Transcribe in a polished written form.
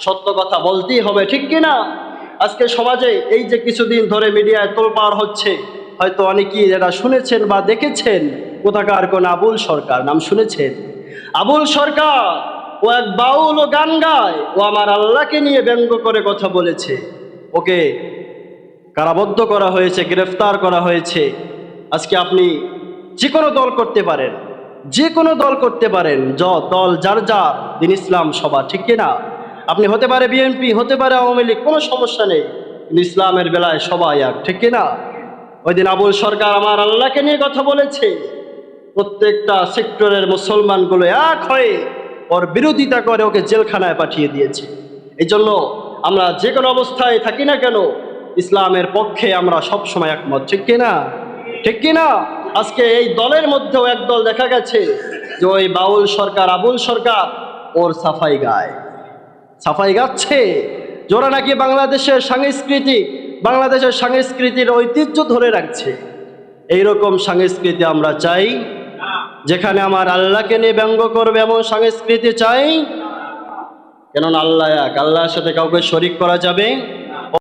সত্য কথা বলতেই হবে, ঠিক কিনা? আজকে সমাজে এই যে কিছুদিন ধরে মিডিয়ায় তোলপাড় হচ্ছে, হয়তো অনেকেই এটা শুনেছেন বা দেখেছেন, কোথাকার কোন আবুল সরকার নাম শুনেছেন? আবুল সরকার ও এক বাউল ও গান গায়, ও আমার আল্লাহকে নিয়ে ব্যঙ্গ করে কথা বলেছে। ওকে কারাবদ্ধ করা হয়েছে, গ্রেফতার করা হয়েছে। আজকে আপনি যে কোনো দল করতে পারেন, যে কোনো দল করতে পারেন, দল যার যার, দিন ইসলাম সবার, ঠিক কিনা? আপনি হতে পারে বিএনপি, হতে পারে আওয়ামী লীগ, কোনো সমস্যা নেই, কিন্তু ইসলামের বেলায় সবাই এক, ঠিক কিনা? ওই দিন আবুল সরকার আমার আল্লাহকে নিয়ে কথা বলেছে, প্রত্যেকটা সেক্টরের মুসলমানগুলো এক হয়ে ওর বিরোধিতা করে ওকে জেলখানায় পাঠিয়ে দিয়েছে। এই জন্য আমরা যে কোনো অবস্থায় থাকি না কেন, ইসলামের পক্ষে আমরা সব সময় একমত, ঠিক কিনা? ঠিক কিনা? আজকে এই দলের মধ্যেও এক দল দেখা গেছে যে ওই বাউল সরকার, আবুল সরকার ওর সাফাই গায়, সাফাই গাচ্ছে, যারা নাকি বাংলাদেশের সাংস্কৃতির ঐতিহ্য ধরে রাখছে। এইরকম সংস্কৃতি আমরা চাই? যেখানে আমার আল্লাহকে নিয়ে ব্যঙ্গ করবে এমন সংস্কৃতি চাই? কেননা আল্লাহ এক, আল্লাহর সাথে কাউকে শরিক করা যাবে